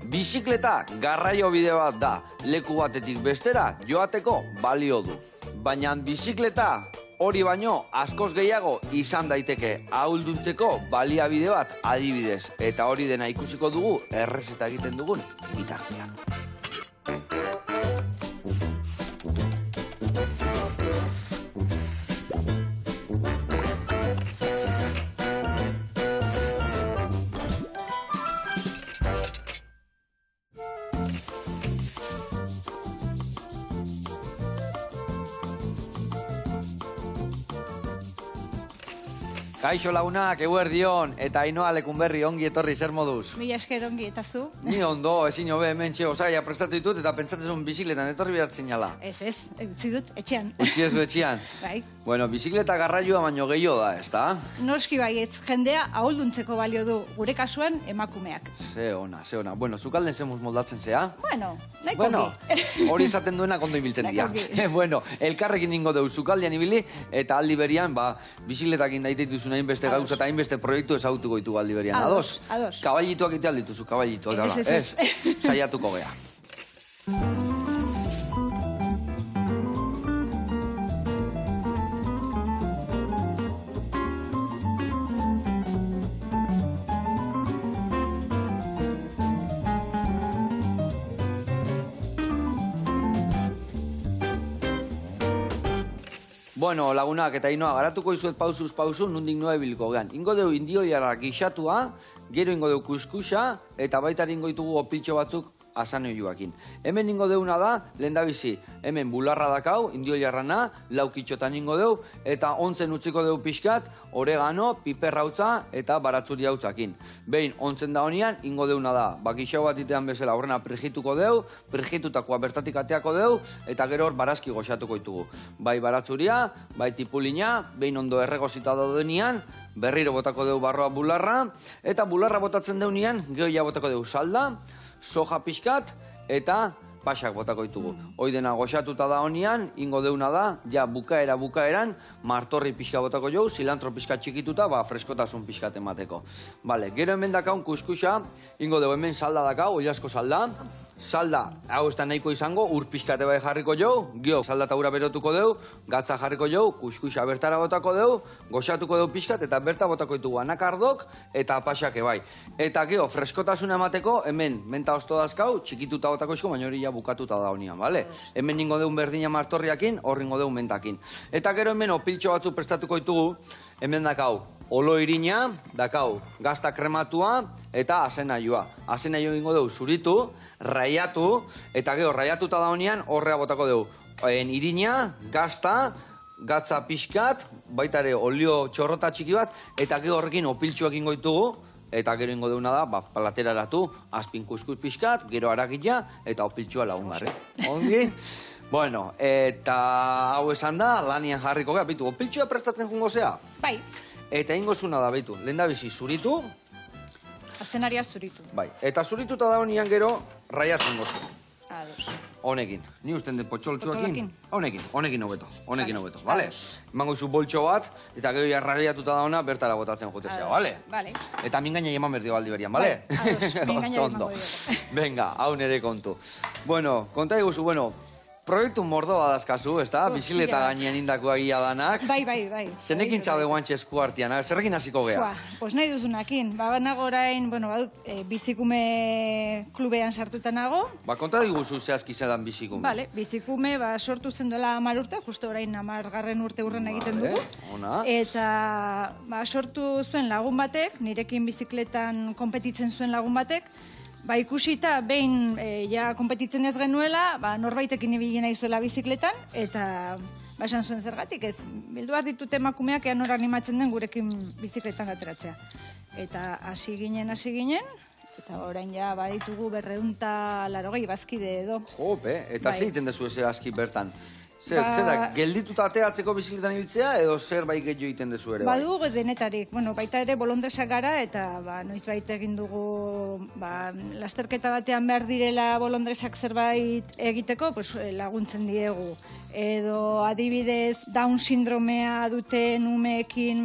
Bizikleta garraio bide bat da, leku batetik bestera joateko balio du. Baina bizikleta hori baino askoz gehiago izan daiteke ahulduntzeko baliabide bat adibidez. Eta hori dena ikusiko dugu errezeta egiten dugun bitartean. Kaixo lagunak, eguerdion, eta Ainhoa Lekunberri ongi etorri zer moduz? Mila esker ongi, eta zu? Ni ondo, ezin hobe hemen txe osaia prestatu ditut eta pentsatzen bizikletan etorri behar zinala. Ez, utzi dut, etxean. Utzi ez du etxean? Bai. Bueno, bizikleta garraioa baino gehiago da, ez da? Noski baietz, jendea ahulduntzeko balio du, gure kasuan emakumeak. Ze ona. Bueno, zukalden zemuz moldatzen zea? Bueno, nahiko ongi. Hori izaten duena kondo ibiltzen dira. Bueno, elkarrekin ningo deu zukaldean ibili, eta aldi berian, bizikletakin daiteitu zuen hainbeste gauza eta hainbeste proiektu ezagutuko ditu aldi berian. Ados? Kaballituak ite aldituzu, kaballituak. Ez, saiatuko gea. Bueno, lagunak eta Ainhoa, garatuko izuet pausuz pausu, nundik noa ebiliko gean. Ingo deu indioiara gixatua, gero ingo deu kuskusa, eta baita ingo ditugu opiltxo batzuk asanioakin. Hemen ingo deuna da, lehendabizi, hemen bularra dakau, indioiarrana, laukitxotan ingo deu, eta ontzen utziko deu pixkat, oregano, piperrautza eta baratzuri hautzakin. Behin, ontzen da honian, ingo deuna da, bakixau bat itean bezala horrena prigituko deu, prigitutakoa bertatik ateako deu, eta gero hor barazki goxatuko ditugu. Bai baratzuria, bai tipulina, behin ondo erregozita daudenian, berriro botako deu barroa bularra, eta bularra botatzen deunian, gehoia botako deu salda, soja pixkat eta pasak botako ditugu. Hoi dena goxatuta da honian, ingo deuna da, ja bukaeran, martorri pixka botako jau, silantro pixka txikituta, freskotasun pixkat emateko. Bale, gero hemen dakaun kuskusa, ingo deu hemen salda dakau, oliasko salda. Salda, hau ez da nahiko izango, ur pixkate bai jarriko jau, gio, salda eta ura berotuko deu, gatza jarriko jau, kuskusa bertara botako deu, goxatuko deu pixkat, eta berta botako ditugu anakardok, eta pasake bai. Eta gio, freskotasuna emateko, hemen, menta osto dazkau, txikituta botako izko, baina hori ja bukatuta da honian, bale? Hemen ningo deun berdina martorriakin, hor ningo deun mentakin. Eta gero hemen opiltxo batzu prestatuko ditugu, hemen dakau, olo irina, dakau, gazta krematua, eta asenaioa. Asenaioa ingo deu zuritu, raiatu, eta gero raiatuta da honian, horrea botako deu. Irina, gazta, gatza pixkat, baita ere olio txorrota txiki bat, eta gero horrekin opiltxoak ingo ditugu, eta gero ingo deuna da, plateraratu, azpin kuskus pixkat, gero aragila, eta opiltxoa lagungarri. Ongi? Bueno, eta hau esan da, lanian jarriko gara, bitu, opiltxoa prestatzen jungo zea? Bai. Eta ingo zuna da, bitu, lehen da bizi zuritu. Azenaria zuritu. Bai, eta zurituta da honian gero, raiatzen gozu. Ados. Honekin, ni usten de potxoltxoakin? Honekin hobeto, bale? Emango izu boltxo bat, eta gero jarrariatuta da ona, bertara botatzen jutezea, bale? Bale. Eta mingaina eman berdio aldi berian, bale? Ados, mingaina emango dio. Venga, hau nere kontu. Bueno, konta eguzu, proiektu mordo badazkazu, ez da? Bizikleta gainean indako agia danak. Bai. Zenekin txabe guantxe esku artian, zerrekin hasiko geha? Pues nahi duzunakin. Banago orain, badut, bizikume klubean sartuta nago. Konta diguzu zehazki zedan bizikume. Bale, bizikume sortu zen duela 10 urte, justo orain 10. urte urren egiten dugu. Ona. Eta sortu zuen lagun batek, nirekin bizikletan konpetitzen zuen lagun batek, ikusita, behin ja konpetitzen ez genuela, norbaitekin ibili nahi zuela bizikletan, eta esan zuen zergatik, ez bildu behar ditut emakumeak ean hor animatzen den gurekin bizikletan ateratzea. Eta hasi ginen, eta orain ja baditugu 280 bazkide edo. Jope, eta ze egiten dezu eze aski bertan? Zer, geldituta ateatzeko bizikletan ibiltzea, edo zer bai gehiago egiten dezu ere? Badu denetarik, baita ere bolondresak gara, eta noiz baita egin dugu lasterketa batean behar direla bolondresak zerbait egiteko, laguntzen diegu. Edo adibidez Down sindromea duten umeekin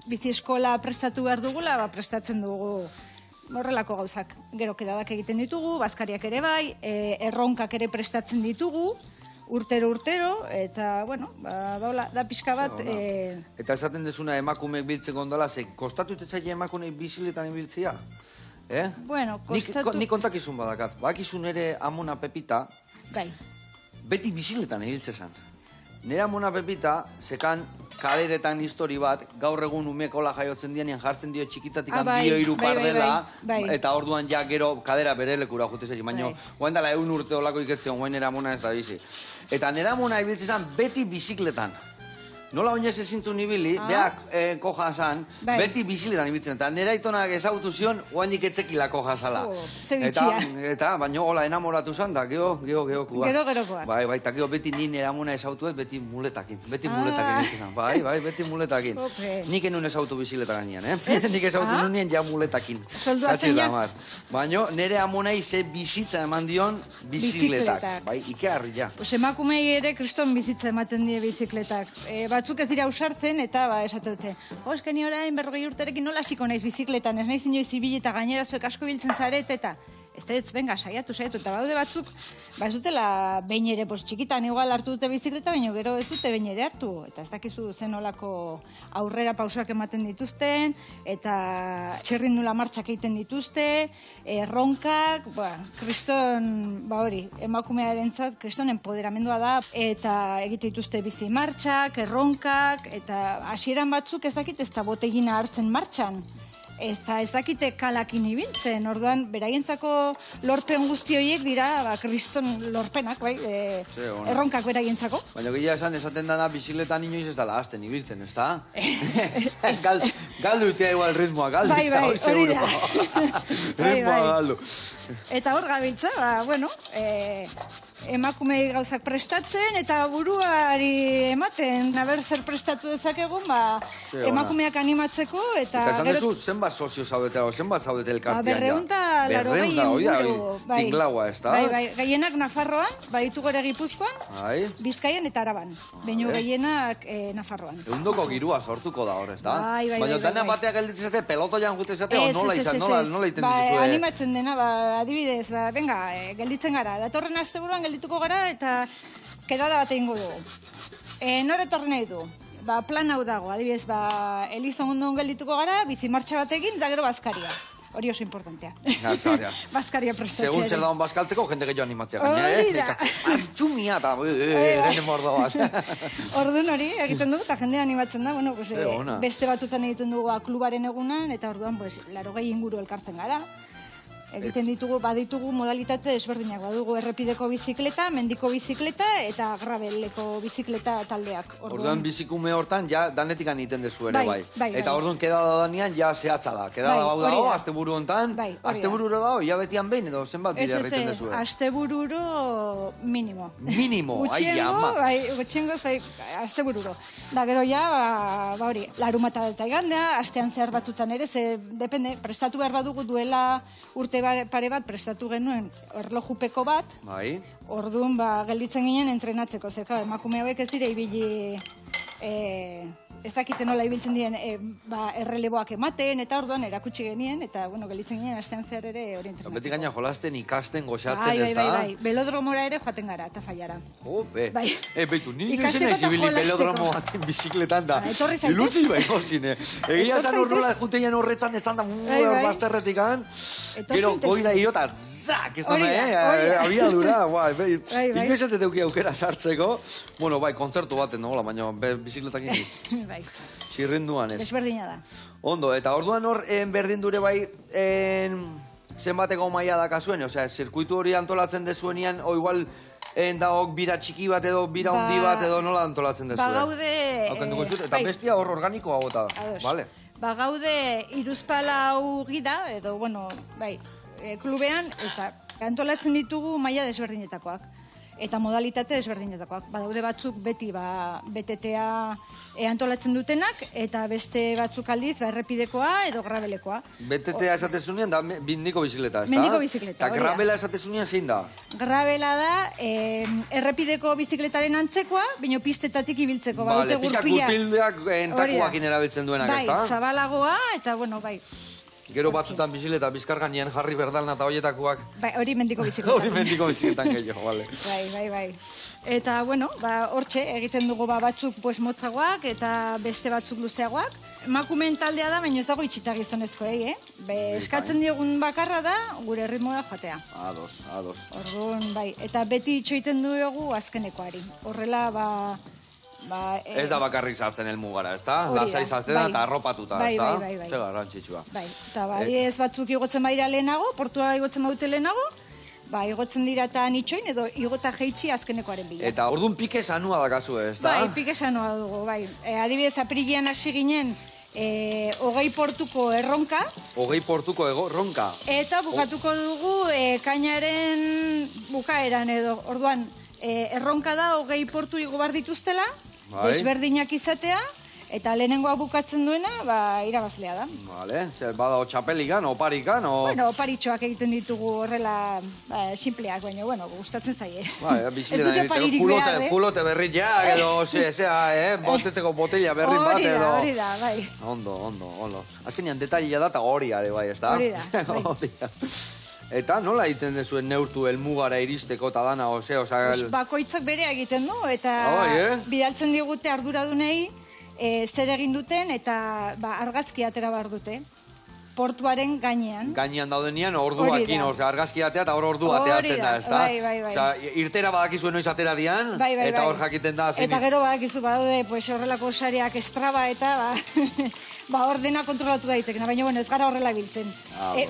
bizi eskola prestatu behar dugula, prestatzen dugu horrelako gauzak. Gero kedadak egiten ditugu, bazkariak ere bai, erronkak ere prestatzen ditugu, urtero, eta, bueno, da pixka bat... Eta esaten dezuna emakumeek biltzen gondala, ze kostatu etzaile emakumeek biziletan ibiltzia? Bueno, kostatu... Nik kontakizun badakat, bakizun ere Amona Pepita, Bai. beti biziletan ibiltzezan. Nera Amona Pepita, zekan kaderetan histori bat, gaur egun umeek hola jaiotzen dianean jartzen dio txikitatik bio hiru pardela, eta orduan ja gero kadera bere lekura jute zei, baina guain dela 100 urte olako iketzen, guain Nera Amona ez da bizi. Eta Nera Amona ibiltzezan beti bizikletan. Nola oinez ezintzun ibili, beak koja zan, beti biziletan ibiltzen. Eta nera itonak ezagutu zion, oaindik etzekila koja zala. Eta, baina hola enamoratu zan, da, gehokoa. Gerokoa. Bai, eta geho beti ni Nera Amona ezagutu ez, beti muletakin. Beti muletakin ibiltzen. Bai, beti muletakin. Nik enun ezautu bizileta gainean, Nik ezautu nunien ja muletakin. Solduatzen ja? Baina Nera Amonai ze bizitza eman dion bizikletak. Bai, ike harri ja. Emakumei ere kriston bizitza ematen die bizikletak. Batzuk ez dira usartzen, eta esate dute, eskeni orain 40 urterekin nola hasiko naiz bizikletan, ez naiz inoiz ibili eta gainera zuek asko biltzen zaret, eta ez venga, saiatu, eta baude batzuk, ez dutela behin ere, txikitan igual hartu dute bizikleta, baina gero ez dute behin ere hartu, eta ez dakizu zen olako aurrera pausoak ematen dituzten, eta txirrindula martxak egiten dituzte, erronkak, kriston, hori, emakumearentzat kriston empoderamendua da, eta egite dituzte bizi martxak, erronkak, eta hasieran batzuk ez dakit ez da botegina hartzen martxan. Eta ez dakite kalakin ibiltzen, orduan, beraientzako lorpen guzti horiek dira, kriston lorpenak, erronkak beraientzako. Baina gila esaten dana bizikletan inoiz ez dala hasten ibiltzen, ez da? Galdu itea igual ritmoa, galdu itea hori seguro. Ritmoa galdu. Eta hor gabiltza, emakumei gauzak prestatzen, eta buruari ematen, naber zer prestatu dezakegun, emakumeak animatzeko, eta... Eta esan dezu, zenbat sozio zaudetela, zenbat zaudete elkartean ja? 280 inguru. Tinklaua, ez da? Bai, gehienak Nafarroan, ditugu ere Gipuzkoan, Bizkaian eta Araban. Baina gehienak Nafarroan. Eundoko girua sortuko da hor, ez da? Baina dena bateak gelditzezate, pelotoian jutezate, o nola izan, nola iten dituzue? Animatzen dena, adibidez, venga, gelditzen gara. Datorren asteburuan geldituko gara eta kedada bat egingo dugu. Nor etorri nahi du? Plan hau dago, adibidez, Elizondon geldituko gara, bizi martxa batekin, eta gero bazkaria. Hori oso importantea. Bazkaria prestatzea. Segun zer daun bazkaltzeko, jende gehiago animatzea gaina, Hori da. Artxumia eta eren mordo bat. Orduan hori egiten dugu, eta jende animatzen da, beste batzutan egiten dugu klubaren egunan, eta orduan, 80 inguru elkartzen gara. Egiten ditugu, baditugu modalitate desberdinak, badugu errepideko bizikleta, mendiko bizikleta eta graveleko bizikleta taldeak. Orduan bizikume hortan, ja danetik egiten dezu ere, bai. Eta orduan kedada danean, ja zehatza da. Kedada bau dago, asteburu hontan, astebururo dago, hilabetian behin, edo zenbat bide egiten dezu. Astebururo minimo. Minimo, ai, ama. Gutxiengo, astebururo. Da gero ja, hori, larumata eta igandea, astean zehar batutan ere, depende, prestatu behar badugu duela urte pare bat prestatu genuen erlojupeko bat. Bai. Orduan, gelditzen ginen entrenatzeko. Zer, emakume hauek ez dira ibili, ez dakite nola ibiltzen diren erreleboak ematen, eta orduan erakutsi genien, eta, gelditzen ginen astean zer ere hori entrenatzeko. Beti gaina jolasten, ikasten, goxatzen, ez da? Bai. Belodromora ere joaten gara, eta faiara. Beitu, nire izan ez ibili belodromo baten bizikletan da. Ilusi baino zine. Egia zan urrola junteien horretzan, ez zan da bazterretikan. Gero goira iota, zak, ez da, abiadura, inoiz ez deuki aukera sartzeko. Bueno, kontzertu baten, baina bizikletak iniz. Txirrinduan ez. Desberdina da. Ondo, eta orduan hor berdin dure zenbateko maila dakazuen, osea, zirkuitu hori antolatzen dezuenian, o igual daok bira txiki bat edo bira handi bat edo nola antolatzen dezuen? Gaude... Eta bestia hor organikoa gota, bale? Gaude iruzpalau gida, edo, klubean, eta antolatzen ditugu maila desberdinetakoak. Eta modalitate desberdinetakoak. Badaude batzuk beti BTTA antolatzen dutenak, eta beste batzuk aldiz errepidekoa edo grabelekoa. BTTA esatezunean da mendiko bizikleta, ez da? Mendiko bizikleta, eta grabela esatezunean zein da? Grabela da errepideko bizikletaren antzekoa, baina pistetatik ibiltzeko. Bale, pixka gurpildeak entakoakin erabiltzen duenak, ez da? Bai, zabalagoa, eta Gero batzutan bizikleta bizkar gainean jarri berdalna eta horietakoak. Bai, hori mendiko bizikletan. Hori mendiko bizikletan gehiago, bale. Bai. Eta, bueno, hortxe, egiten dugu batzuk motzagoak eta beste batzuk luzeagoak. Emakumeen taldea da, baina ez dago itxita gizonezkoei, eskatzen diogun bakarra da, gure ritmoa joatea. Ados. Orduan, bai, eta beti itxoiten dugu azkenekoari. Horrela, Ez da bakarrik sartzen helmugara, ez da? Lasai sartzen da eta arropatuta, ez da? Bai. Zer garrantzitsua. Bai, eta ez batzuk igotzen baira lehenago, portua igotzen badute lehenago, igotzen dira eta nitxoin edo igota jeitsi azkenekoaren bila. Eta orduan pike sanua dakazu, ez da? Bai, pike sanua dugu, bai. Adibidez, apirilean hasi ginen, 20 portuko erronka. 20 portuko erronka. Eta bukatuko dugu kainaren bukaeran edo. Orduan, erronka da 20 portu igo bar dituztela, desberdinak izatea, eta lehenengoa bukatzen duena, irabazlea da. Vale, zer bada txapelikan, oparikan, Bueno, oparitxoak egiten ditugu horrela simpleak, baina, gustatzen zaie. Ez dute oparirik behar, Kulote berriak edo, boteteko botella berri bat edo. Hori da, bai. Ondo. Azkenean detaila da eta hori are, bai, ez da? Hori da, bai. Eta nola egiten dezuen neurtu helmugara iristeko eta dana, Bakoitzak bere egiten du, eta bidaltzen digute arduradunei zer egin duten, eta argazki atera behar dute. Portuaren gainean. Gainean daudenean orduakin, argazki atea eta hor ordu ateatzen da, ez da? Bai. Irtera badakizuen noiz atera dian, eta hor jakiten da. Eta gero badakizu badaude horrelako sariak estraba eta hor dena kontrolatu daitekena, baina ez gara horrela biltzen.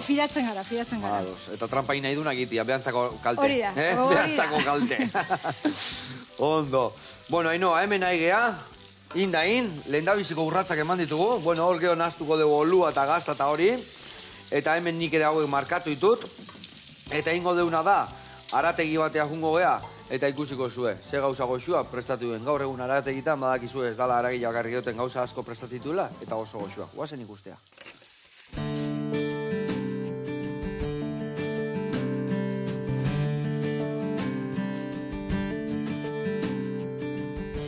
Fidatzen gara. Eta trampain nahi duna egitea, behantzako kalte. Hori da. Behantzako kalte. Ondo. Bueno, Ainhoa, hemen nahi geha. Indain, lehendabiziko urratzak eman ditugu. Hor gero naztuko dugu olua eta gazta eta hori. Eta hemen nik ere hauek markatu ditut. Eta ingo deuna da, arategi batea jungo gea, eta ikusiko zue. Ze gauza goxua prestatu duen. Gaur egun arategitan badakizu ez dala aragila bakarrik duten gauza asko prestatituela, eta oso goxua. Guazen ikustea.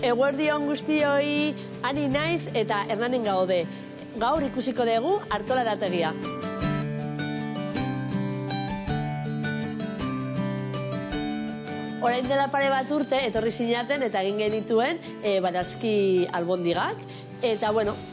Eguerdion guztioi, Ani naiz eta Hernanen gaude. Gaur ikusiko dugu Artola arategia. Orain dela pare bat urte, etorri zinaten eta egin genituen barazki albondigak. Eta,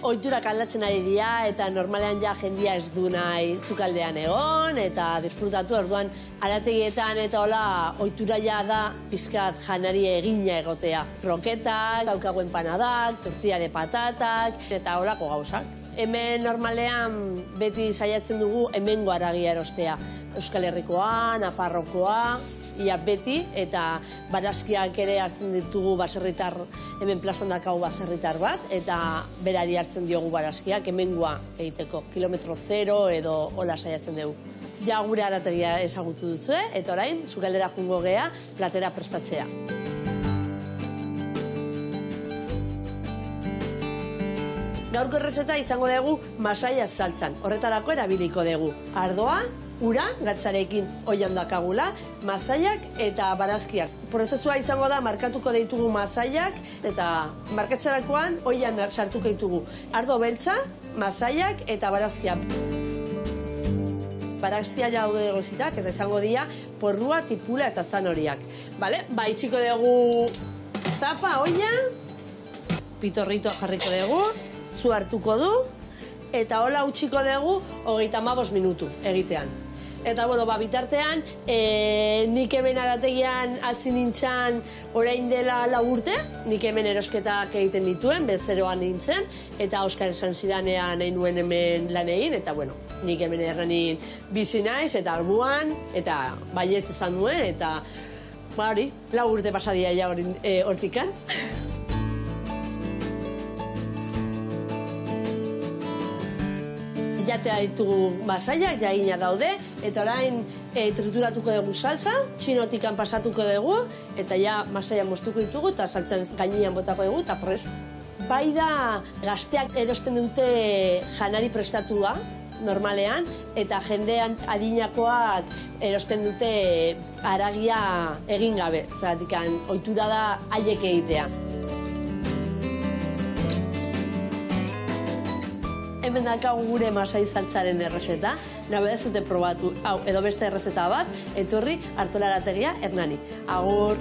ohiturak aldatzen ari dira, eta normalean ja jendia ez du nahi zukaldean egon, eta disfrutatu, orduan arategietan eta hola ohitura ja da pizkat janari egina egotea. Kroketak, daukagu empanadak, tortilla de patatak, eta holako gauzak. Hemen normalean beti saiatzen dugu hemengo haragia erostea. Euskal Herrikoa, Nafarrokoa, ia beti, eta barazkiak ere hartzen ditugu baserritar, hemen plazan dakau baserritar bat, eta berari hartzen diogu barazkiak hemengoa egiteko. Kilometro 0 edo hola saiatzen dugu. Ja gure arategia ezagutu duzue, eta orain, sukaldera jungo gea, platera prestatzea. Gaurko errezeta izango dugu masaia saltzan. Horretarako erabiliko dugu ardoa, ura, gatzarekin oian dakagula, masaiak eta barazkiak. Prozesua izango da, markatuko ditugu masaiak, eta markatzerakoan oian sartuko ditugu ardo beltza, masaiak eta barazkiak. Barazkia daude egozitak, eta izango dira porrua, tipula eta zanoriak. Itxiko dugu tapa, oia, pitorrito jarriko dugu, zu hartuko du, eta hola utxiko dugu 35 minutu egitean. Eta, bitartean, nik hemen arategian hasi nintzen orain dela 4 urte, nik hemen erosketak egiten dituen, bezeroan nintzen, eta Oskar esan zidanean nahi nuen hemen lan egin, eta, nik hemen errenin bizi naiz, eta albuan, eta baietz izan nuen, eta, 4 urte pasadia ja hortikan. Jatea ditugu masaiak, jagina daude, eta orain trituratuko dugu salsa, txinotikan pasatuko dugu, eta ja masaia moztuko ditugu, eta saltzen gainean botako dugu, eta prest. Bai da, gazteak erosten dute janari prestatua, normalean, eta jendean adinakoak erosten dute haragia egin gabe, zeratik ohitura da haiek egitea. hemen dakagu gure masai saltzaren errezeta. Nabe ez zute probatu, hau, edo beste errezeta bat, etorri Artolarategia Hernani. Agur!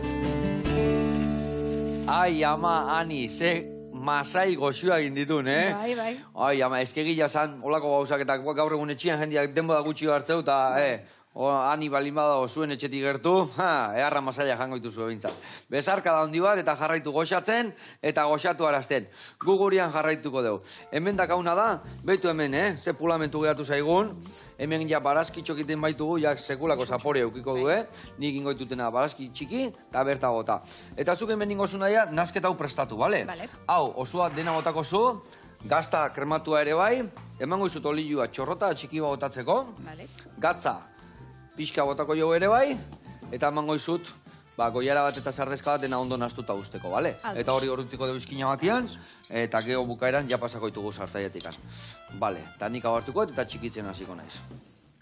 Ai, ama, Ani, ze masai goxua egin ditun, eh? Bai. Ai, ama, eskegila zan, olako gauzak eta gaur egun etxian jendeak denboa gutxi hartzeu, eta, Ani balin badago zuen etxetik gertu, eharra masaia jango dituzu ebintzat. Bezarka da handi bat eta jarraitu goxatzen eta goxatu arazten. Gu gurian jarraituko dugu. Hemen dakauna da, behitu hemen, ze pulamentu gehatu zaigun, hemen ja barazkitxok iten baitugu, ja sekulako zapore eukiko du, nik ingoitutena barazki txiki eta berta gota. Eta zuk hemen ingozu naia, nasketa hau prestatu, bale? Hau, osua dena botako zu, gazta krematua ere bai, emango izut olioa txorrota txiki bat botatzeko, gatza, pixka botako jo ere bai, eta emango izut, goiara bat eta zardezka bat dena ondo nastuta usteko, bale? Eta hori horretziko dugu izkina batian, eta geho bukaeran ja pasako ditugu sartaietikan. Bale, eta nik abartuko eta txikitzen hasiko naiz.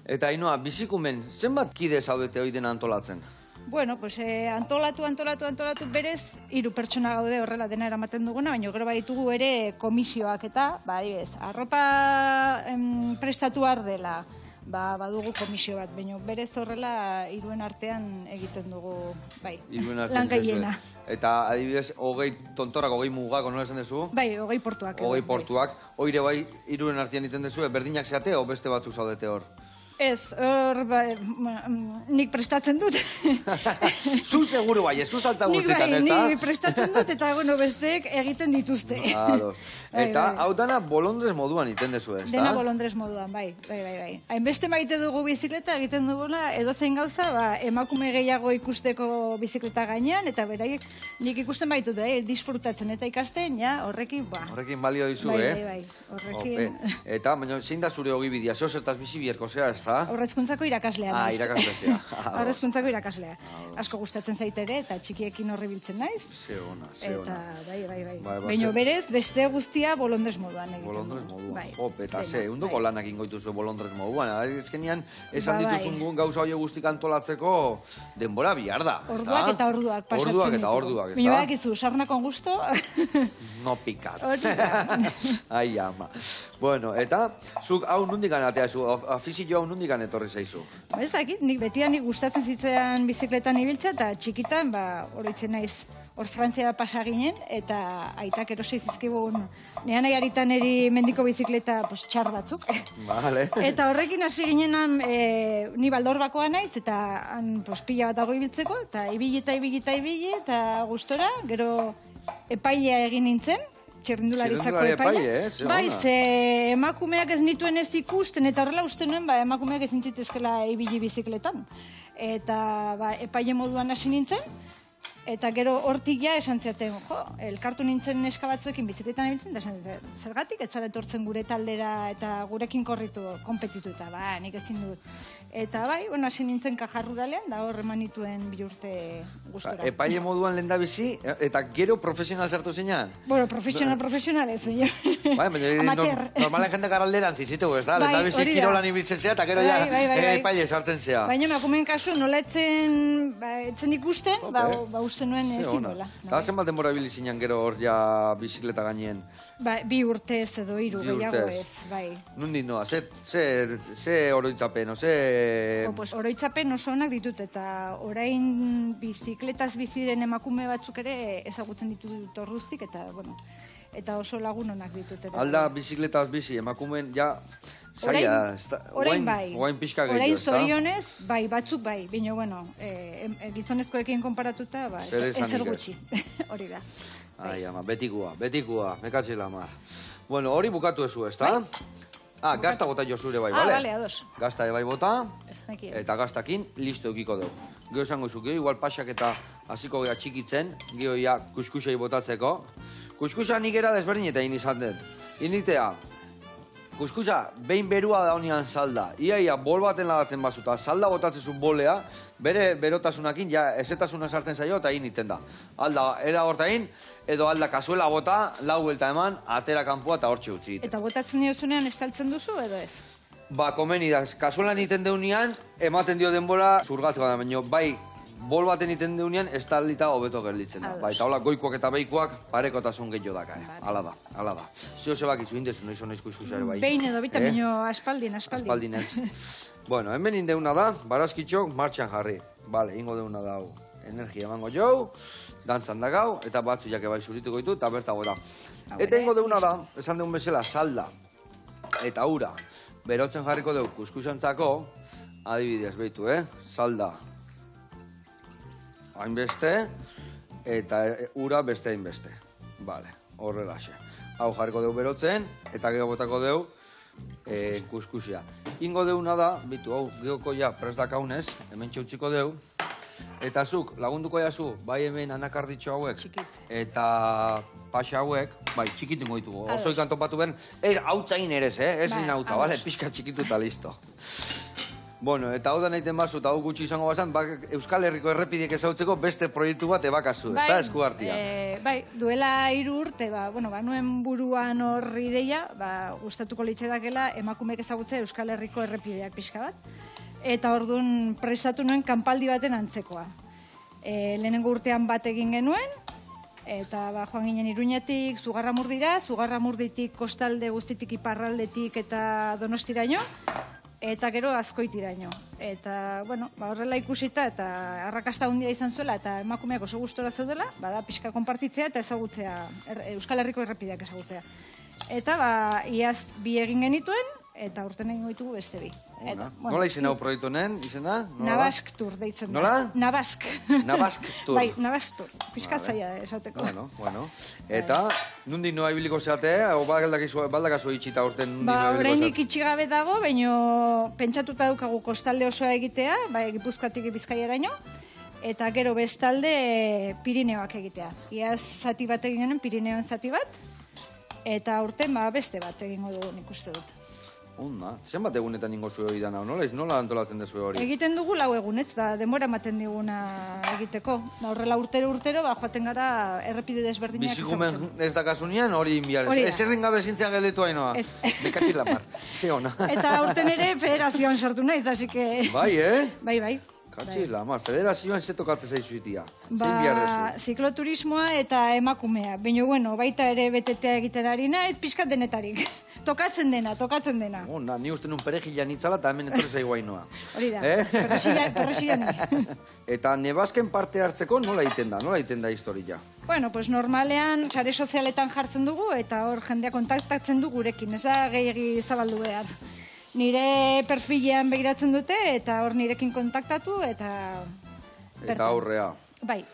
Eta Ainhoa, bizikumen, zenbat kide zaudete hori dena antolatzen? Bueno, pues antolatu berez, 3 pertsona gaude horrela dena eramaten duguna, baina gero baditugu ere komisioak eta, arropa prestatu dela, badugu komisio bat, baina berez horrela 3 artean egiten dugu, lan gehiena. Eta adibidez, 20 tontorak, 20 mugako, nola esan dezu? 20 portuak. 20 portuak, oire bai 3 artean egiten dezu, berdinak zeate o beste batzu zaudete hor? Ez, hor, nik prestatzen dut. Zu seguru bai, ez zu saltza guztetan, ez da? Nik prestatzen dut eta, besteek egiten dituzte. Eta, hau dana bolondrez moduan iten dezu, ez da? Dena bolondrez moduan, bai. Hainbeste maite dugu bizikleta egiten dugula, edozein gauza, emakume gehiago ikusteko bizikleta gainean, eta beraiek nik ikusten baitut, disfrutatzen eta ikasten, horrekin, Horrekin balio dizu, Bai, horrekin. Eta, baina, zein da zure hogi bidea, zertaz bizi bierko zea, ez da? Horrezkuntzako irakaslea. Irakaslea. Horrezkuntzako irakaslea. Asko gustatzen zaitere eta txikiekin horri biltzen naiz. Ze ona. Eta, bai. Baina berez, beste guztia bolondrez moduan egiten. Bolondrez moduan. Eta ze, undoko lanak ingoituzu bolondrez moduan. Ezkenean, esan dituzun gauza hori guztik antolatzeko denbora bihar da. Orduak eta orduak pasatzen ditu. Orduak. Baina badakizu, sarna con gusto. No pikat. Ai, ama. Bueno, eta, zuk hau nundikan atea zu, afizio hau nundikan etorri zaizu? Ezakit, nik betian gustatzen zitzean bizikletan ibiltzea, eta txikitan, oroitzen naiz, hor Frantzia pasa ginen, eta aitak erosi zizkigun, nean aiaritan eri mendiko bizikleta txar batzuk. Vale. Eta horrekin hasi ginenan, ni baldorbakoa naiz, eta pila bat dago ibiltzeko, eta ibili, eta gustora, gero epailea egin nintzen, txirrindularitzako epaia. Bai, ze emakumeak ez nituen ez ikusten, eta horrela uste nuen, emakumeak ez nintzitezkela ibili bizikletan. Eta epaile moduan hasi nintzen, eta gero hortik ja esan ziaten, elkartu nintzen neska batzuekin bizikletan ibiltzen, eta esan ziaten, zergatik ez zara etortzen gure taldera eta gurekin konpetitu, eta nik ezin dut. Eta hasi nintzen Kajarruralean, da hor eman nituen 2 urte gustora. Epaile moduan lehen da bizi, eta gero profesional zartu zeinan? Bueno, profesional ez, baina. Amateur. Normalen jende garalderan zizitu, ez da? Lehen da bizi kirolan ibiltzen zea, eta gero epaile sartzen zea. Baina emakumeen kasu, nola etzen ikusten, uste nuen ez dingoela. Eta zenbat denbora ibili zinan gero hor ja bizikleta gainien? 2 urte ez edo 3 gehiago ez, bai. Nundin noa, ze oroitzapen, oroitzapen oso onak ditut, eta orain bizikletaz biziren emakume batzuk ere ezagutzen ditut orruztik, eta oso lagun onak ditut. Alda bizikletaz bizi, emakumeen ja zaila, orain bai, orain pixka gehiago, orain zorionez, bai, batzuk bai, baina, gizonezkoekin konparatuta, ezer gutxi, hori da. Ai, ama, betikua, mekatzela, ama. Bueno, hori bukatu ezu, ez da? Gazta bota jo zure bai, bale? Bale, ados. Gazta bai bota, eta gaztakin listo eukiko dugu. Gero esango zu, igual pasak eta hasiko gara txikitzen, gero ja kuskusei botatzeko. Kuskusa nik era desberdin eta izan den. Initea, kuskusa, behin berua da honian salda. Ia, bol baten lagatzen bazuta, salda botatzezu bolea, bere berotasunakin, ja, ezetasuna sartzen zaio eta initen da. Alda, era hortain, edo alda kasuela bota, lau belta eman, atera kanpoa eta hortxe utzi. Eta botatzen diozunean estaltzen duzu edo ez? Komeni da, kasuelan iten deunean, ematen dio denbora zurgatzeko da, baina bai, bol baten iten deunean, ez talita hobeto gelditzen da. Ba, eta hola, goikoak eta beikoak parekotasun gehiago daka, Hala da. Zio zebak izu indezu, noiz honeizko izuzare bai. Behin edo bita, baino aspaldin. Aspaldin ez. Bueno, hemen indeuna da, barazkitxok martxan jarri. Bale, ingo deuna da hau. Energia emango jau, dantzan da gau, eta batzu jake bai zurituko ditu, eta bertago da. Eta ingo deuna da, esan deun bezala, salda eta ura. Berotzen jarriko dugu kuskusantzako, adibidez, behitu, salda hainbeste, eta ura beste hainbeste. Bale, horrelaxe. Hau jarriko dugu berotzen, eta gero botako dugu kuskusia. Ingo deuna da, bitu, hau, geoko ja presdakaunez, hemen txautziko dugu, eta zuk, lagunduko jazu, bai hemen anakarditxo hauek, eta pasa hauek, bai, txikitu ingo ditugu. Oso ikan topatu ben, hautzain erez, ez zin hautza, bale, pixka txikitu eta listo. Bueno, eta hau da nahiten bazu, eta hau gutxi izango bazan, Euskal Herriko errepidiek ezautzeko beste proiektu bat ebakazu, ez da, esku hartia. Bai, duela 3 urte, nuen buruan horri ideia, gustatuko litzaidakela emakumeek ezagutzea Euskal Herriko errepideak pixka bat. Eta orduan prestatu nuen kanpaldi baten antzekoa. Lehenengo urtean bat egin genuen, eta joan ginen Iruñetik Zugarramurdira, Zugarramurditik kostalde guztitik iparraldetik eta Donostiraino, eta gero Azkoitiraino. Eta, horrela ikusita eta arrakasta handia izan zuela eta emakumeak oso gustora zeudela, bada pixka konpartitzea eta ezagutzea, Euskal Herriko errepideak ezagutzea. Eta, iaz 2 egin genituen, eta urten egin ditugu beste 2. Nola izen hau proiektu honen, izena? Nabask Tour deitzen da. Nola? Nabask. Nabask Tour. Bai, Nabask Tour. Piskatzaia esateko. Bueno. Eta, nundik noa ibiliko zeate, o baldakazu itxita urten nundik noa ibiliko zeate? Oraindik itxigabe dago, baino pentsatuta daukagu kostalde osoa egitea, Gipuzkoatik Bizkaiaraino, eta gero bestalde Pirineoak egitea. Iaz zati bat egin genuen, Pirineoen zati bat, eta urten beste bat egingo dugu nik uste dut. Zenbat egunetan ingo zuen hori dana, nola antolatzen dezu hori? Egiten dugu 4 egunez, denbora ematen diguna egiteko. Horrela urtero, joaten gara errepide desberdinak ezagutzen. Bizikumen ez dakasunean hori inbiarez. Ez errin gabe zintzea gelditu hainoa. Ez. Bekatxit lapar. Eta urten ere federazioan sartu naiz, así que... Bai, Bai. Katxit lapar, federazioan ze tokatzen zaizu itia. Zikloturismoa eta emakumea. Baina, baita ere betetea egiten ari naiz, pixkat denetarik. Tokatzen dena. Ni uste nun perejilan itzala eta hemen etorri zaigu hainoa. Hori da, perresilan ni. Eta nebazken parte hartzeko nola egiten da historia? Pues normalean sare sozialetan jartzen dugu eta hor jendea kontaktatzen du gurekin, ez da gehiagi zabaldu behar. Nire perfilean begiratzen dute eta hor nirekin kontaktatu eta... Eta aurrea. Bai,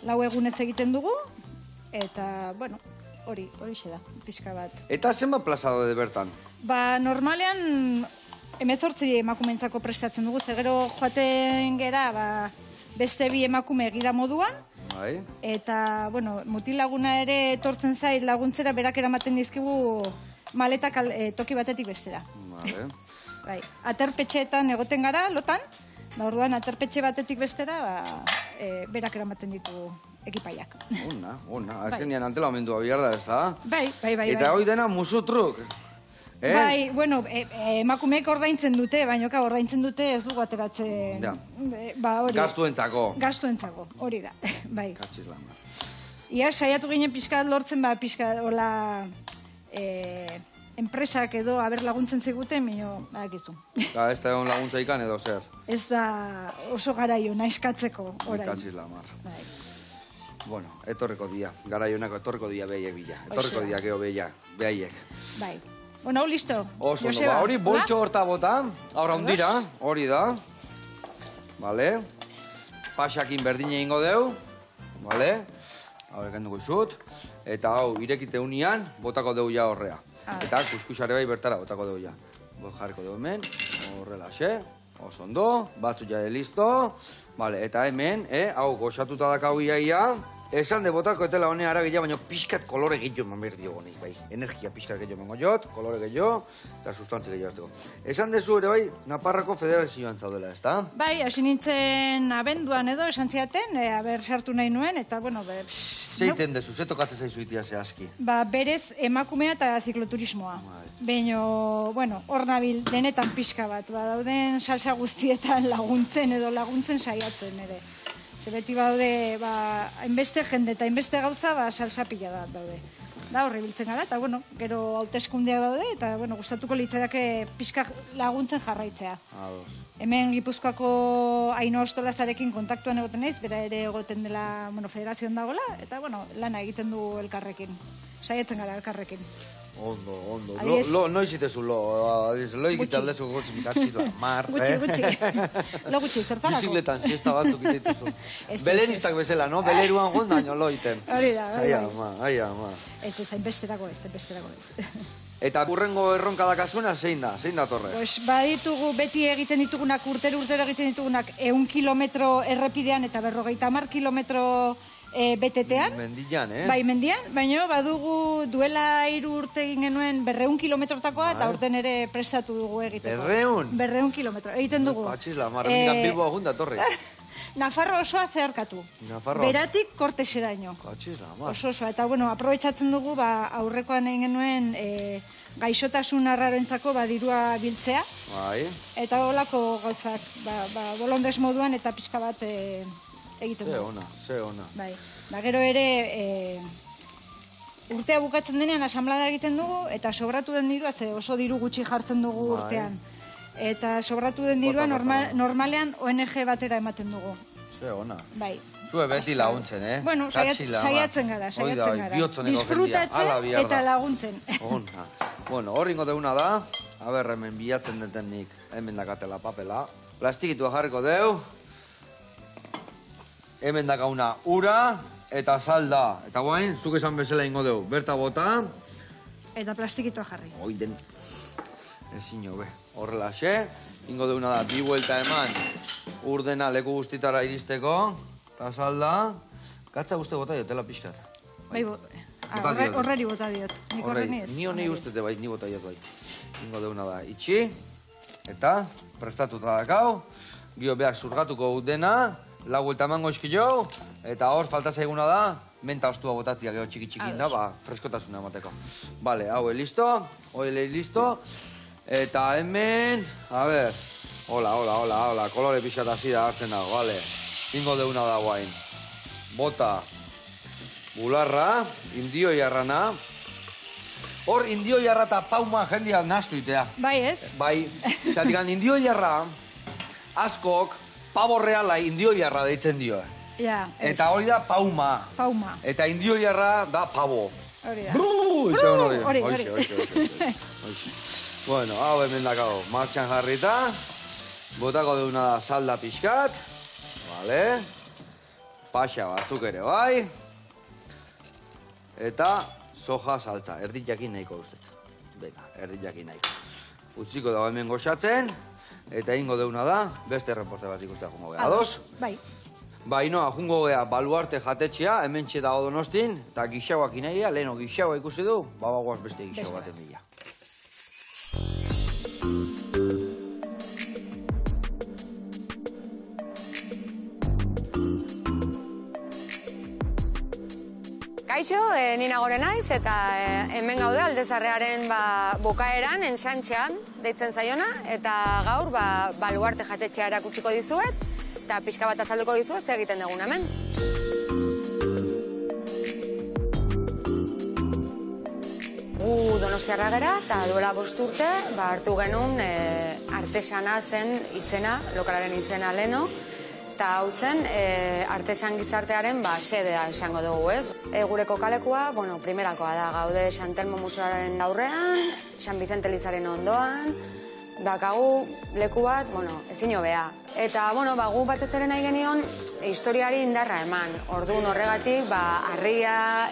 4 egunez egiten dugu eta, hori da, pixka bat. Eta zenbat plaza daude bertan? Normalean 18 emakumeentzako prestatzen dugu, gero joaten gera beste 2 emakume egida moduan, Bai. Eta, mutil laguna ere etortzen zait laguntzera berak eramaten dizkigu maletak toki batetik bestera. Bai, aterpetxeetan egoten gara, lotan, orduan aterpetxe batetik bestera, berak eramaten ditugu ekipaiak. Ona, azkenean antelamendua bihar da, ez da? Bai. Eta hoi dena musutruk. Bai, emakumeek ordaintzen dute, baina ordaintzen dute ez dugu ateratzen. Gastuentzako. Gastuentzako, hori da, bai. Katxiz lan. Ia, saiatu ginen pixka lortzen, hola... enpresak edo laguntzen ziguten, badakizu. Ez da egon laguntza ikan edo zer? Ez da oso garaio, naizkatzeko orain. Katxiz lamar. Etorreko dia, garaionako etorreko dia behaiek bila. Etorreko dia geho behaiek. Bai. Hau listo. Oso, hori boltxo horta bota, aurra hundira, hori da. Bale. Pasakin berdine ingo deu. Bale. Hau ekenduko izut. Eta hau, irekite unian, botako deu ja horrea. Eta kuskusare bai bertara botako deu ja. Jarriko deu hemen, horrela xe. Oso ondo, batzu jade listo. Bale, eta hemen, hau goxatuta dakau iaia. Esan de botako etela honea ara gehiago, baina pixkat kolore gehiago eman behar dio honik, bai. Energia pixkat gehiago emango jot, kolore gehiago, eta sustantzi gehiago azteko. Esan dezu ere bai, Naparrako federazioan zaudela, ez da? Bai, hasi nintzen abenduan edo, esan ziaten, sartu nahi nuen, eta, Zeiten dezu, ze tokatzen zaizu itia zehazki? Berez emakumea eta zikloturismoa. Baina, hor nabil denetan pixka bat, dauden salsa guztietan laguntzen edo laguntzen saiatzen ere. Ze beti baude, hainbeste jende eta hainbeste gauza, salsa pila da daude. Da, horri biltzen gara, eta, bueno, gero hauteskundeak daude, eta, bueno, gustatuko litzateke pixka laguntzen jarraitzea. Ados. Hemen Gipuzkoako Aino Ostolazarekin kontaktuan egoten naiz, bera ere egoten dela, bueno, federazioan dagoela, eta, bueno, lana egiten du elkarrekin. Saietzen gara elkarrekin. Ondo. Adiez. Noiz itezu lo egiten aldezu gotzi mikatxizla. Mar, Gutxi. Lo gutxi, zertarako. Bizikletan, siesta batzuk itezu. Ez. Belenistak bezala, no? Beleruan gond, baino lo iten. Hori da, bai. Ai ama. Ez, hainbesterako ez. Eta urrengo erronka dakazuna, zein da torre? Pues, baditugu, beti egiten ditugunak, urtero egiten ditugunak, 100 kilometro errepidean eta 50 kilometro betetean. Mendian, Bai, mendian, baina badugu duela 3 urte egin genuen 200 kilometrotakoa, eta urten ere prestatu dugu egiteko. 200? 200 kilometro, egiten dugu. Patxisla, marremikan Bilboa junda torre. Nafarro osoa zeharkatu. Beratik Korteseraino. Patxisla, mar. Osoa, eta bueno, aprobetxatzen dugu, aurrekoan egin genuen gaixotasun arraroentzako dirua biltzea. Bai. Eta holako gauzak, bolondez moduan eta pixka bat egiten dugu. Ze ona. Bai. Gero ere, urtea bukatzen denean asamblada egiten dugu, eta sobratu den dirua, ze oso diru gutxi jartzen dugu urtean. Eta sobratu den dirua normalean ONG batera ematen dugu. Ze ona. Bai. Zue beti laguntzen, Bueno, saiatzen gara. Disfrutatzen eta laguntzen. Ona. Bueno, horringo deuna da, hemen bilatzen deten nik, hemen dakatela papela. Plastikitua jarriko deu. Hemen dakauna ura eta salda. Eta guain, zuk esan bezala ingo deu. Berta bota. Eta plastikitua jarri. Oiden. Ezin jo, horrela xe. Ingo deuna da, 2 buelta eman. Urdena leku guztitara iristeko. Eta salda. Katza guzti bota diotela pixkat. Bai, horreri bota diot. Nik horreni ez. Ni honi ustete bai, ni bota diot bai. Ingo deuna da, itxi. Eta, prestatuta dakau. Gio behar zurgatuko dena. 4 buelta emango eskilo. Eta hor, falta zaiguna da, menta ostua botatzia gero txiki-txikin da, freskotasuna emateko. Bale, hau listo. Listo. Eta hemen, a ber, hola, kolore pixat hasi da hartzen dago, bale. Ingo deuna da guain. Bota, bularra, indio jarrana. Hor, indio jarra eta pauma jendia naztu itea. Bai, ez? Bai, zatikan, indio jarra, askok, pavo reala indio jarra deitzen dio. Ja, ez. Eta hori da pauma. Pauma. Eta indio jarra da pavo. Hori da. Hori. Bueno, hau hemen dakau, martxan jarrita. Botako deuna da salda pixkat. Vale. Paxa batzuk ere bai. Eta soja saltza, erditjakin nahiko ustet. Venga, erditjakin nahiko. Utziko dago hemen goxatzen. Eta ingo deuna da, beste reporte bat ikustea jungo geha. Ados? Bai. Bainoa, jungo geha baluarte jatetxea, hemen txeta Donostin, eta gixauak inaia, leheno gixaua ikusi du, bagoaz beste gixau baten bila. Kaixo, Nina Gore naiz, eta hemen gaude Aldezarrearen bukaeran, Enxantxean, deitzen zaiona, eta gaur baluarte jatetxea erakutsiko dizuet, eta pixka bat azalduko dizuet, ze egiten dugun hemen. Gu Donostiarra gera, eta duela 5 urte, hartu genuen artesana zen izena, lokalaren izena leno, eta hau zen, artesan gizartearen xedea esango dugu, ez? Gure kokalekua, primerakoa da, gaude San Telmo museoaren aurrean, San Vicente Elizaren ondoan, dakagu leku bat, ezin hobea. Eta, gu batez ere nahi genion, historiari indarra eman. Orduan horregatik, harria,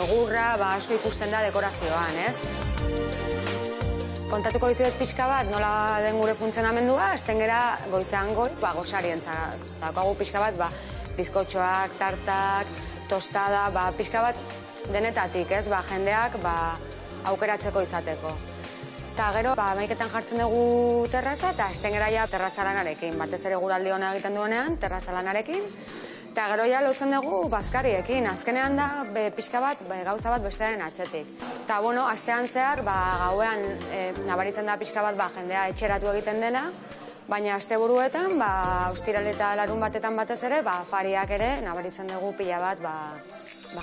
egurra, asko ikusten da dekorazioan, ez? Kontatuko dizuet pixka bat, nola den gure funtzionamendua, hasten gera goizean goiz, gosarientzat. Daukagu pixka bat, bizkotxoak, tartak, tostada, pixka bat denetatik, ez? Jendeak aukeratzeko izateko. Eta gero, 11etan jartzen dugu terraza, eta hasten gera ja terraza lanarekin. Batez ere guraldi hona egiten duenean, terraza lanarekin. Eta gero ja lotzen dugu bazkariekin. Azkenean da, pixka bat, gauza bat bestearen atzetik. Eta, astean zehar, gauean nabaritzen da pixka bat, jendea etxeratu egiten dela. Baina asteburuetan, ostiral eta larun batetan batez ere, afariak ere, nabaritzen dugu pila bat,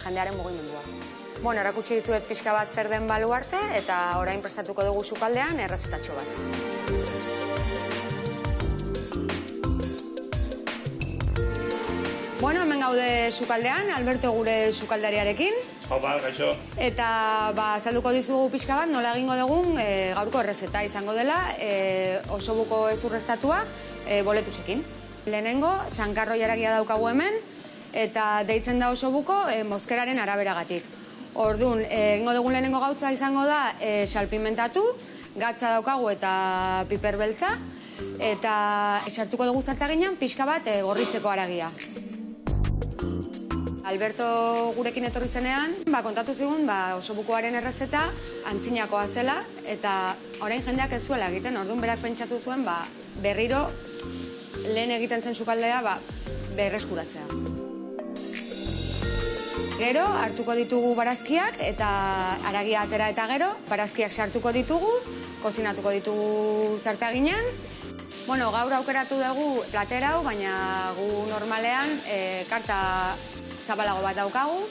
jendearen mugimendua. Bueno, erakutsi dizuet pixka bat zer den baluarte, eta orain prestatuko dugu sukaldean errezetatxo bat. Bueno, hemen gaude sukaldean, Alberto gure sukaldariarekin. Haupa, gaixo. Eta azalduko dizugu pixka bat, nola egingo dugun gaurko errezeta izango dela, osobuko ezurreztatua boletusekin. Lehenengo, zankarroi haragia daukagu hemen, eta deitzen da osobuko mozkeraren araberagatik. Orduan, egingo dugun lehenengo gautza izango da salpimentatu, gatza daukagu eta piper beltza, eta sartuko dugu zartaginan pixka bat gorritzeko haragia. Alberto gurekin etorri zenean, kontatu zigun osobukoaren errezeta antzinakoa zela, eta orain jendeak ez zuela egiten, orduan berak pentsatu zuen berriro lehen egiten zen sukaldea berreskuratzea. Gero, hartuko ditugu barazkiak eta haragia atera eta gero, barazkiak sartuko ditugu, kozinatuko ditugu zartaginan. Bueno, gaur aukeratu dugu platera hau, baina gu normalean karta zabalago bat daukagu.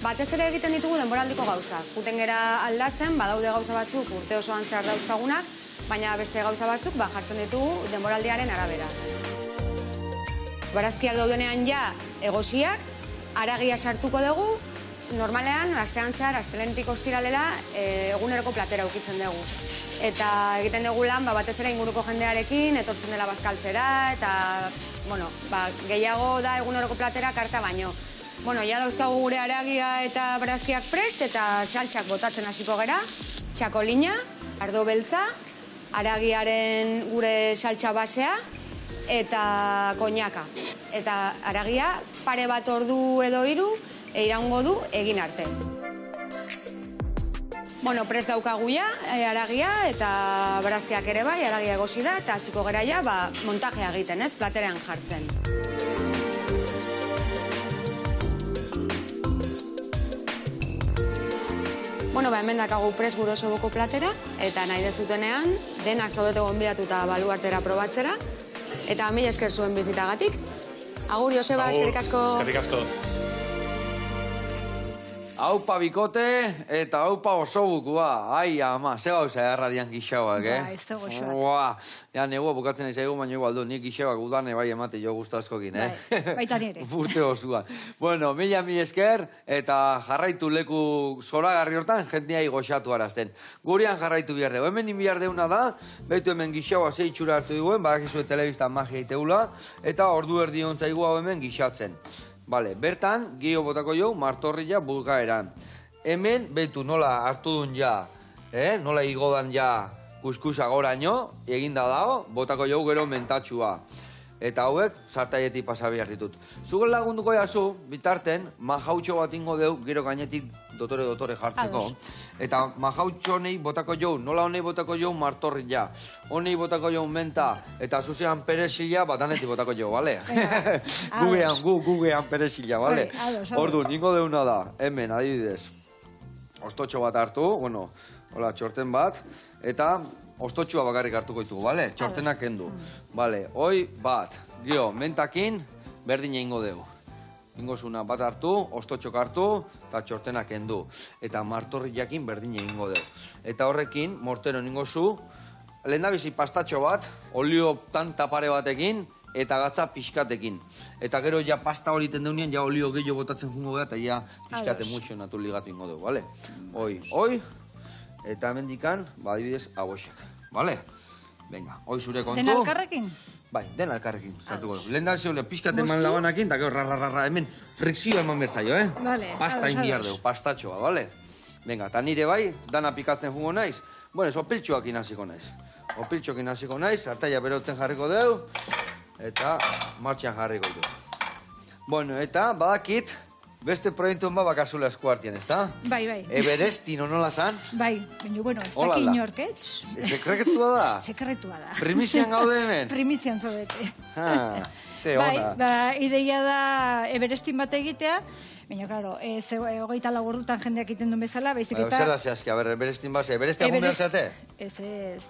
Batez ere egiten ditugu denboraldiko gauzak. Juten gera aldatzen, badaude gauza batzuk urte osoan zehar dauzkagunak, baina beste gauza batzuk jartzen ditugu denboraldiaren arabera. Barazkiak daudenean ja egosiak, haragia sartuko dugu, normalean, astean zehar, astelenetik ostiralera, eguneroko platera ukitzen dugu. Eta egiten dugu lan, batez ere inguruko jendearekin, etortzen dela bazkaltzera, eta, gehiago da eguneroko platera karta baino. Ja dauzkagu gure haragia eta barazkiak prest, eta saltsak botatzen hasiko gera, txakolina, ardo beltza, haragiaren gure saltsa basea, eta koñaka. Eta haragia pare bat ordu edo 3 iraungo du egin arte. Prest daukagu ja, haragia eta barazkiak ere bai, haragia egosi da, eta hasiko gera ja, montajea egiten, ez, platerean jartzen. Hemen dakagu prest gure osoboko platera, eta nahi dezutenean, denak zaudete gonbidatuta baluartera probatzera, eta mila esker zuen bizitagatik. Agur, Joseba, eskerrik asko. Eskerrik asko. Aupa bikote eta aupa osobukua. Ai, ama, ze gauza erradian gixauak, Ez da goxoak. Ja, negua bukatzen ezaigu, baina igual nik gixauak udane bai emate jo gustazkokin, Baita nire. Urte osuan. Bueno, mila esker eta jarraitu leku zoragarri hortan jendeai goxatu arazten. Gurean jarraitu behar dugu. Hemen behar deuna da, behitu hemen gixaua zeitxura hartu diguen, badakizue telebistan magia iteula, eta ordu erdi ontzaigu hau hemen gixatzen. Bertan, gehiago botako jau, martorria bulgaeran. Hemen, behitu nola hartu duen ja, nola igodan ja kuskusa goraino, eginda dago, botako jau gero mentatxua. Eta hauek, sartaietik pasabiar ditut. Zugen lagunduko jazu, bitarten, majautxo bat ingo deu, gero gainetik dotore jartzeko. Eta majautxo honei botako jau, nola honei botako jau martorria. Honei botako jau menta, eta zuzean perexila, batanetik botako jau, bale? Gugean perexila, bale? Orduan, ingo deuna da, hemen, adibidez, ostotxo bat hartu, hola, txorten bat, eta ostotxua bakarrik hartuko ditugu, bale? Txortenak kendu. Bale, hoi bat, gio, mentakin, berdin egingo dugu. Ingozuna bat hartu, ostotxok hartu, eta txortenak kendu. Eta martorriakin berdin egingo dugu. Eta horrekin, mortero ingozu, lehendabizi pastatxo bat, olio tanta pare batekin, eta gatza pixkatekin. Eta gero ja pasta hori tendeunien, ja olio gehiago botatzen jungo da, eta ja pixkate mutxo natu ligatu ingo dugu, bale? Hoi, eta hemendikan, adibidez, hauexek. Bale? Venga, hoi zure kontu. Den alkarrekin? Bai, den alkarrekin. Lehen da zeule pixkat eman labanakin, eta gero rarrarra hemen frikzio eman bertzaio, Bale. Pasta inbiar dugu, pastatxoa, bale? Venga, eta nire bai, dana pikatzen jungo naiz. Bueno, opiltxoakin hasiko naiz. Opiltxoakin hasiko naiz, hartaia berotzen jarriko dugu, eta martxan jarriko dugu. Bueno, eta badakit, beste proiektuen bakazula eskuartien, ez da? Bai. Everesti nola zan? Bai, baina, ez daki inork, Sekretua da? Sekretua da. Primizian gaude hemen? Primizian zaudete. Ze Bai, ona. ideia da Everestin bat egitea, baina, klaro, 24 ordutan jendeak egiten duen bezala, baizik eta... Zer da zehazki, Everestin base, Everestin egun behar zeate? Ez,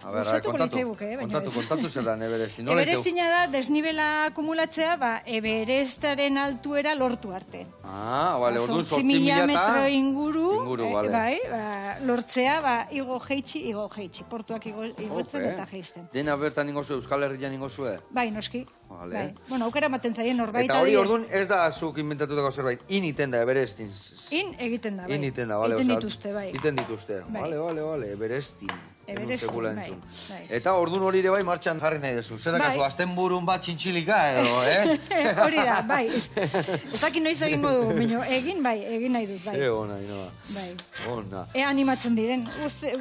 A ber, gustatuko kontatu, litzaibuke, baina ez. kontatu zer da Everestin. Everestina da desnibela akumulatzea, Everestaren altuera lortu arte. Ah, bale, orduan 8.000 metro inguru, bale. bai, lortzea, igo jeitsi, portuak igotzen eta jeisten. Dena bertan ingozu, Euskal Herrian ingozue? Bai, noski. Vale. Bai. Bueno, aukera ematen zaien norbait Eta hori adibidez. orduan ez da zuk inventatutako zerbait, iten da Everestin. Egiten da, bai. Iten da, bale. Egiten dituzte, bai. Iten dituzte, Bai. bale, Everestin. Everestin, Sekula bai, entzun. bai. Eta orduan hori ere bai martxan jarri nahi dezu. Zer da Bai. kasu, azten burun bat txintxilika edo, eh? Hori da, bai. Ezakit noiz egingo du, baina egin nahi dut, bai. Ze ona, inoa. Bai. Ona. Animatzen diren,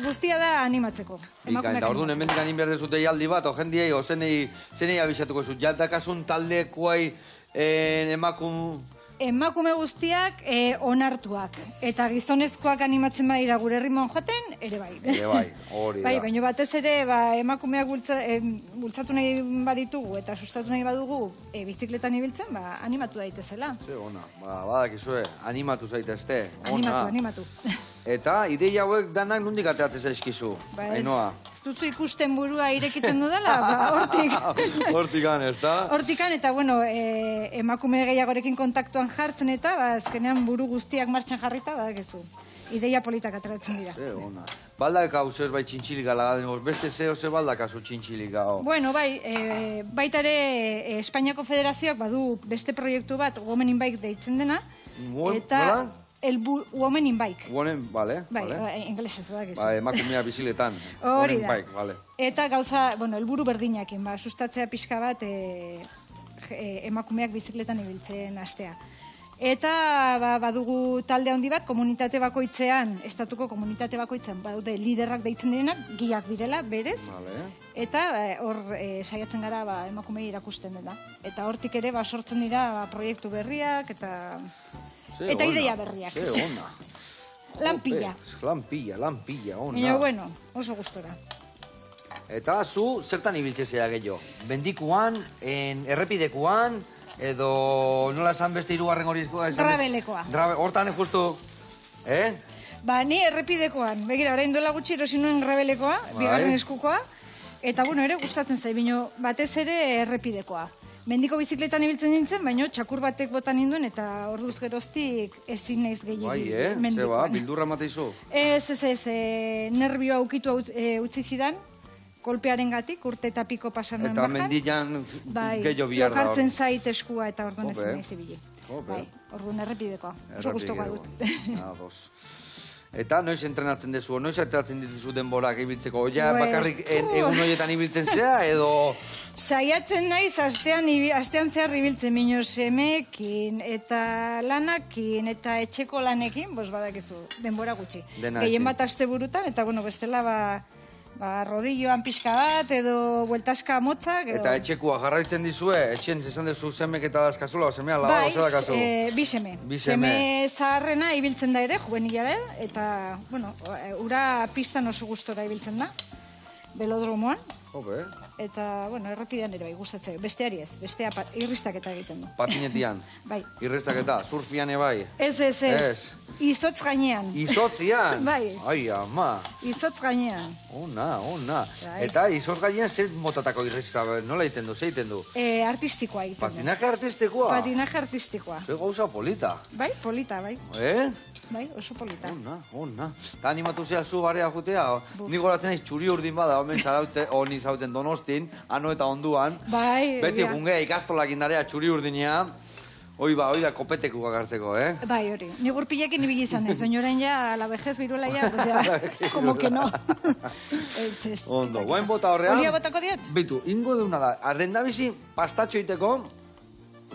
guztia da animatzeko. Bikain, eta orduan hemen ganin behar dezute jaldi bat, o jendiei, o zenei abisatuko zu. Jaldakasun taldekoai Emakume guztiak onartuak. Eta gizonezkoak animatzen badira gure herrimon joaten, ere bai. Ere bai, hori da. Bai, baina batez ere emakumeak bultzatu nahi baditugu eta sustatu nahi badugu bizikletan ibiltzen, animatu daitezela. Ze ona, badakizue, animatu zaitezte. Animatu. Eta ideia hauek danak nondik ateratzen zaizkizu, Ainhoa? Ez duzu ikusten burua irekiten dudala, hortik. Hortikan, ez da? Hortikan, eta bueno, emakume gehiagorekin kontaktuan jartzen eta, azkenean buru guztiak martxan jarrita, badakizu. Ideia politak ateratzen dira. Ze ona. Baldak hau zer bai txintxilika laga, beste zeo ze baldak hau txintxilika hau. Bueno, bai, baita ere Espainiako Federazioak badu beste proiektu bat, Women in Bike deitzen dena. Nola? Women in Bike. Bale. Bai, ingelesez badakizu. Ba, emakumea biziletan. Hori da. Bike, bale. Eta gauza, bueno, helburu berdinakin, sustatzea pixka bat emakumeak bizikletan ibiltzen hastea. Eta badugu talde handi bat, komunitate bakoitzean, estatuko komunitate bakoitzean, badude liderrak deitzen direnak, giak direla, berez. Vale. Eta hor saiatzen gara emakumei irakusten dela. Eta hortik ere sortzen dira proiektu berriak eta ideia berriak. Ze ona. Lanpilla. Lanpilla, ona. Baina, bueno, oso gustora. Eta zu, zertan ibiltzezea gehiago? Bendikuan, errepidekuan, edo nola esan beste hirugarren hori? Rabelekoa. Hortan justu, Ni errepidekoan. Begira, orain duela gutxi erosi nuen rabelekoa, bigarren eskukoa. Eta, bueno, ere gustatzen zait, baina batez ere errepidekoa. Mendiko bizikletan ibiltzen nintzen, baina txakur batek botan ninduen, eta orduz geroztik ezin naiz gehiagik mendikoan. Zeba, bildurra mateizu? Ez, nervioa ukitu utzi zidan, kolpearen gatik, urte eta piko pasan nuen bajan. Eta mendian gehiago bihar da. Lokartzen zait eskua eta orduan ezin naiz ibili. Bai, orduan errepidekoa. Oso gustokoa dut. Eta noiz entrenatzen dezu, noiz ateratzen dituzu denborak ibiltzeko? Oia bakarrik egun horietan ibiltzen zea, edo... Saiatzen naiz astean zehar ibiltzen, minio semeekin, eta lanakin, eta etxeko lanekin, badakizu, denbora gutxi. Gehien bat asteburutan, eta bestela rodilloan pixka bat, edo bueltaska motzak. Eta etxekua jarraitzen dizue, etxen esan dezu semek eta dazkazula, o semea laba, oso dakazu? Bi seme. Seme zaharrena ibiltzen da ere, juvenilare, eta, ura pistan oso gustora ibiltzen da, velodromoan. Jope. Eta, errepidean ere bai, gustatzen. Besteari ez, bestea irristaketa egiten du. Patinetian? Bai. Irristaketa, surfian bai? Ez. Izotz gainean. Izotzian? Bai. Ai, ama. Izotz gainean. Ona. Eta izotz gainean zer motatako irriska, nola egiten du, ze egiten du? Artistikoa egiten du. Patinaje artistikoa? Patinaje artistikoa. Ze gauza polita. Bai, polita, bai. Bai, oso polita. Ona. Eta animatu zea zu barea jutea? Ni goratzen naiz txuri urdin bada, omen zarautze, honi zauten Donostin, ano eta onduan. Bai. Beti gungea ikastolak indarea txuri urdinea. Hoi da kopeteku gakartzeko, Bai, hori. Ni gurpilekin ibili izan ez, baina orain ja, la vejez viruela ja, como que no. Ez. Ondo, guain bota horrean. Olia botako diot? Bitu, ingo deuna da, arrendabizi pastatxo iteko,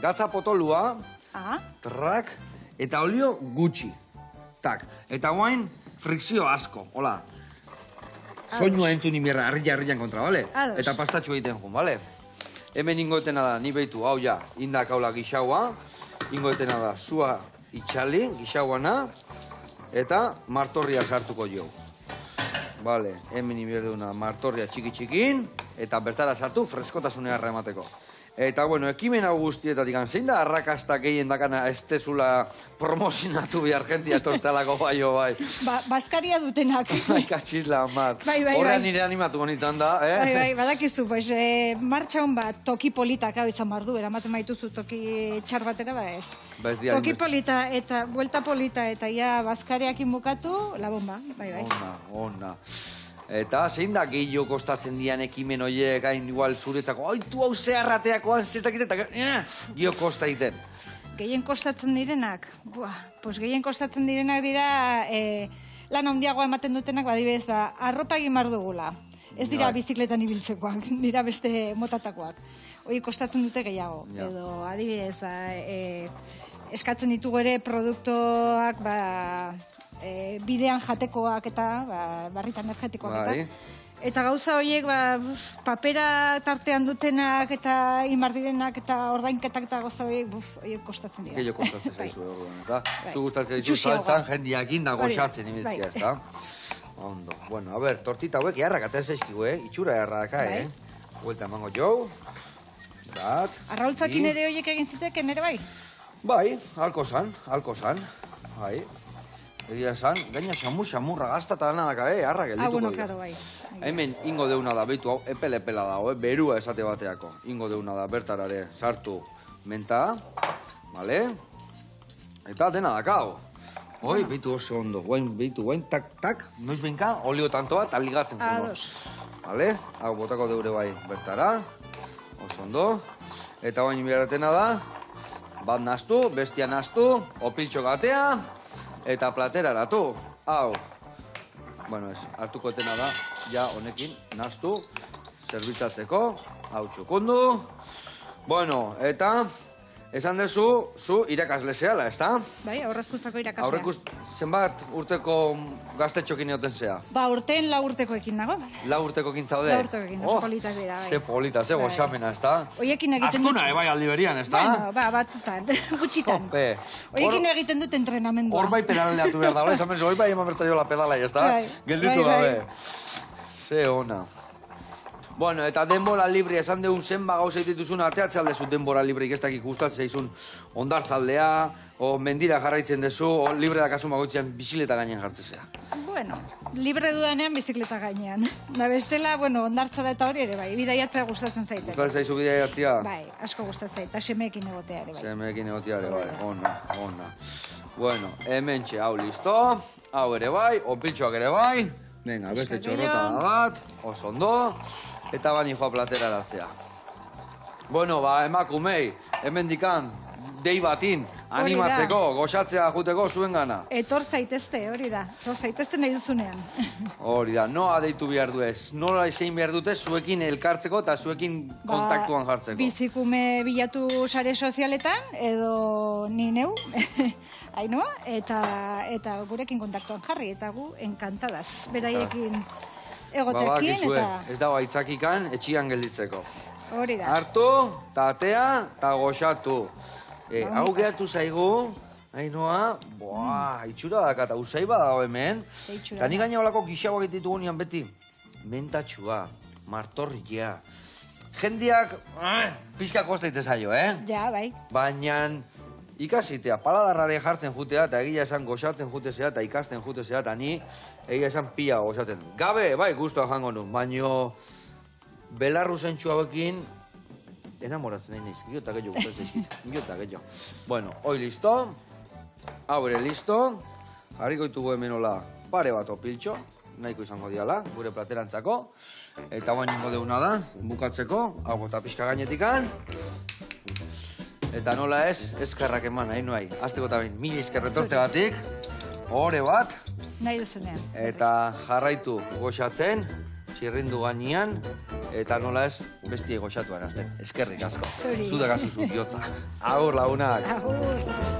gatza potolua, trak, eta olio gutxi. Tak, eta guain frikzio asko, hola. Soinua entzun imirra, harrian kontra, bale? Eta pastatxo egiten jun, bale? Hemen ingoetena da, ni behitu, hau ja, indak haula gixaua, ingoetena da, zua itxali, gixauana, eta martorria sartuko jo. Bale, hemen iberduna martorria txiki-txikin, eta bertara sartu freskotasunea emateko. Eta, bueno, ekimen hau guztietatik, zein da arrakasta gehien dakana ez tezula promozionatu behar jendia etortzelako bai. Bazkaria dutenak. Bai, katxizla, mat. Bai. Horrean nire animatu bonitzen da, Bai, badakizu, pues, martxa hon bat, toki politak hau izan bardu, eramaten baituzu toki txar batera, ez. Toki polita eta buelta polita eta ja bazkariakin bukatu, la bomba, bai. Ona. Eta zein da gehiago kostatzen dian ekimen horiek, hain igual zuretzako, aitu hau zeharrateakoan zestakit eta gehiago kosta egiten. Gehien kostatzen direnak? Gehien kostatzen direnak dira lan handiagoa ematen dutenak, badibidez, arropa egin behar dugula. Ez dira bizikletan ibiltzekoak, dira beste motatakoak. Hoi kostatzen dute gehiago. Edo, adibidez, eskatzen ditugu ere produktoak, bidean jatekoak eta barrita energetikoak eta. Eta gauza horiek, papera tartean dutenak eta imardirenak eta ordainketak eta gauza horiek kostatzen dira. Gehiago kostatzen zaizu, eta zu gustatzen zaizu saltzan jendiakin da goxatzen ibiltzia, ez da? Ondo. Bueno, a ber, tortita hauek jarrak aten zaizkigu, itxura jarraka, Huelta emango jau. Arraultzakin ere horiek egin ziteken ere bai? Bai, halko zan. Bai. Egia esan, gaina xamurra gaztata dana daka, harrak eldituko. Bueno, claro, bai. Hemen ingo deuna da, behitu hau, epela dago, berua esate bateako. Ingo deuna da, bertarare, sartu menta, bale? Eta dena dakao. Hoi, behitu oso ondo, guain, tak, noiz behinka, olio tantoa, eta ligatzen jugo. Bale? Hau, botako deure bai bertara, oso ondo. Eta guain biharetena da, bat naztu, bestia naztu, opiltxo gatea, eta platera eratu. Hau. Bueno, hartuko etena da, ja honekin naztu, zerbitzatzeko, hau txukundu. Bueno, eta esan dezu, zu irakasle zehala, ez da? Bai, aurrezkuntzako irakaslea. Zenbat urteko gaztetxokin egoten zea? Urteen 4 urtekoekin nago. 4 urtekoekin zaude? 4 urtekoekin, oso politak dira, bai. Ze polita, ze goxamena, ez da? Oiekin egiten dut... Azkuna, bai, aldi berian, ez da? Bueno, batzutan, gutxitan. Oiekin egiten dut entrenamendua. Hor bai pedaleatu behar da, esan benzu, hor bai eman bertzaio la pedalai, ez da? Gelditu gabe. Ze ona. Bueno, eta denbora libre, esan deun zenba gauza dituzuna, ateatzea aldezu denbora libre ikestakik gustatzen zaizun ondartzaldea, o mendira jarraitzen dezu, o libre dakasun bagoitzean bizikleta gainean jartzezea. Bueno, libre dudanean bizikleta gainean. Da bestela, bueno, ondartzada eta hori ere bai, bidaiatzea gustatzen zaite. Gustatzen zaizu bidaiatzea? Bai, asko gustatzen zaite, eta semeekin egotea ere bai. Semeekin egotea ere bai, ona. Bueno, hementxe, hau listo, hau ere bai, opiltxoak ere bai, venga, beste txorrota bat, oso ondo. Eta bani joa platera eratzea. Bueno, emakumei, hemen dikan, dei batin, animatzeko, goxatzea juteko zuen gana. Etor zaitezte, hori da. Etor zaitezte nahi duzunean. Hori da, noa deitu behar du ez. Nola esein behar dute zuekin elkartzeko eta zuekin kontaktuan jartzeko. Bizikume bilatu sare sozialetan, edo ni neu, Ainhoa, eta gurekin kontaktuan jarri, eta gu enkantadas. Beraiekin... egotekin eta... Ez dago aitzakikan, etxian gelditzeko. Hori da. Hartu, tatea, eta goxatu. Hau gehatu zaigu, Ainhoa, itxura daka, eta usai badago hemen. Eta ni gaina olako gixagoak ditugu nian beti. Mentatxua, martorria. Jendiak, pixka kosta itezaio, Ja, bai. Baina... ikasitea, paladarrare jartzen jutea, eta egia esan goxatzen jutezea, eta ikasten jutezea, eta ni egia esan pia goxatzen. Gabe, bai, guztua jango nu, baino belarru zentsu hauekin enamoratzen nahi naiz, giota gehiago gustatzen zaizkit, giota gehiago. Bueno, hoi listo, hau ere listo, jarriko ditugu hemen hola pare bat opiltxo, nahiko izango diala, gure platerantzako, eta guain ingo deuna da, bukatzeko, hau bota pixka gainetikan, eta nola ez, eskerrak eman, Ainhoai. Azteko eta bain, 1000 eskerretortze batik, hore bat. Nahi duzunean. Eta jarraitu goxatzen, txirrindu gainean, eta nola ez, bestie goxatuan azten. Eskerrik asko. Zudagazu zu bihotza. Agur lagunak. Agur.